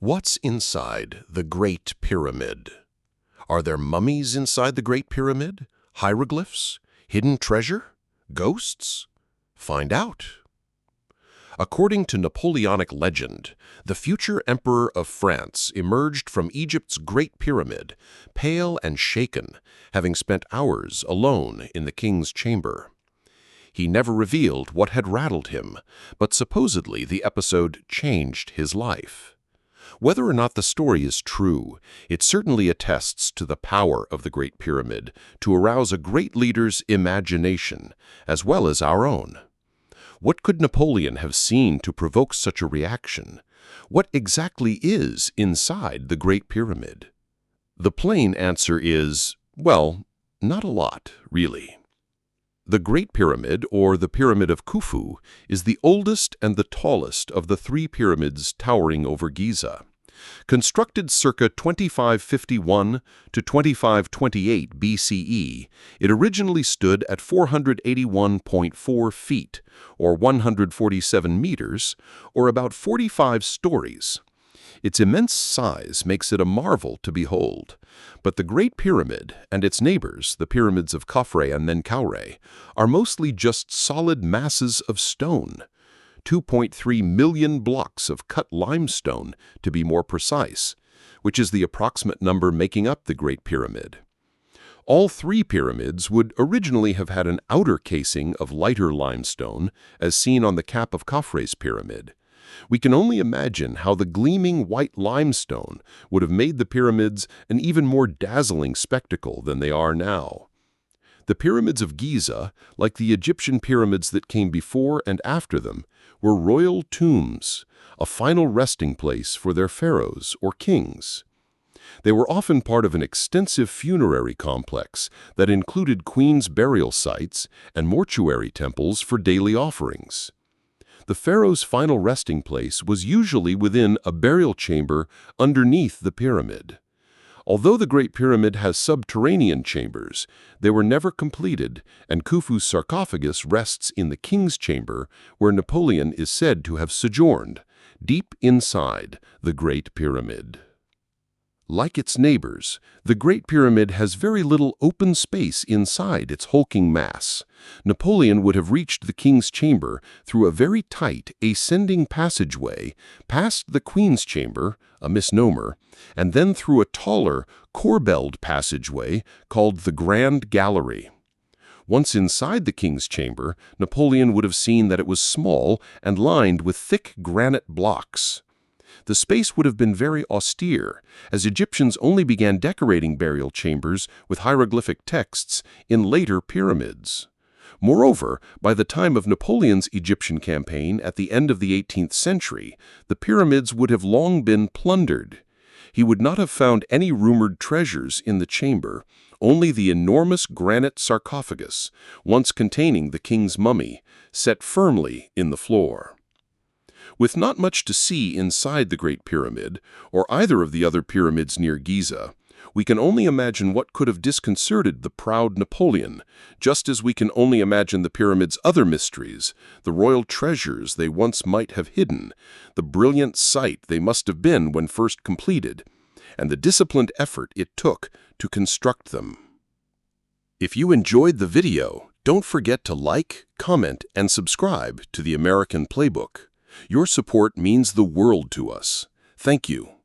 What's inside the Great Pyramid? Are there mummies inside the Great Pyramid? Hieroglyphs? Hidden treasure? Ghosts? Find out. According to Napoleonic legend, the future emperor of France emerged from Egypt's Great Pyramid, pale and shaken, having spent hours alone in the king's chamber. He never revealed what had rattled him, but supposedly the episode changed his life. Whether or not the story is true, it certainly attests to the power of the Great Pyramid to arouse a great leader's imagination, as well as our own. What could Napoleon have seen to provoke such a reaction? What exactly is inside the Great Pyramid? The plain answer is, well, not a lot, really. The Great Pyramid, or the Pyramid of Khufu, is the oldest and the tallest of the three pyramids towering over Giza. Constructed circa 2551 to 2528 BCE, it originally stood at 481.4 feet, or 147 meters, or about 45 stories. Its immense size makes it a marvel to behold. But the Great Pyramid and its neighbors, the pyramids of Khafre and Menkaure, are mostly just solid masses of stone. 2.3 million blocks of cut limestone, to be more precise, which is the approximate number making up the Great Pyramid. All three pyramids would originally have had an outer casing of lighter limestone, as seen on the cap of Khafre's pyramid. We can only imagine how the gleaming white limestone would have made the pyramids an even more dazzling spectacle than they are now. The pyramids of Giza, like the Egyptian pyramids that came before and after them, were royal tombs, a final resting place for their pharaohs or kings. They were often part of an extensive funerary complex that included queens' burial sites and mortuary temples for daily offerings. The pharaoh's final resting place was usually within a burial chamber underneath the pyramid. Although the Great Pyramid has subterranean chambers, they were never completed, and Khufu's sarcophagus rests in the king's chamber, where Napoleon is said to have sojourned, deep inside the Great Pyramid. Like its neighbors, the Great Pyramid has very little open space inside its hulking mass. Napoleon would have reached the king's chamber through a very tight, ascending passageway, past the queen's chamber, a misnomer, and then through a taller, corbelled passageway called the Grand Gallery. Once inside the king's chamber, Napoleon would have seen that it was small and lined with thick granite blocks. The space would have been very austere, as Egyptians only began decorating burial chambers with hieroglyphic texts in later pyramids. Moreover, by the time of Napoleon's Egyptian campaign at the end of the 18th century, the pyramids would have long been plundered. He would not have found any rumored treasures in the chamber, only the enormous granite sarcophagus, once containing the king's mummy, set firmly in the floor. With not much to see inside the Great Pyramid, or either of the other pyramids near Giza, we can only imagine what could have disconcerted the proud Napoleon, just as we can only imagine the pyramid's other mysteries, the royal treasures they once might have hidden, the brilliant sight they must have been when first completed, and the disciplined effort it took to construct them. If you enjoyed the video, don't forget to like, comment, and subscribe to the American Playbook. Your support means the world to us. Thank you.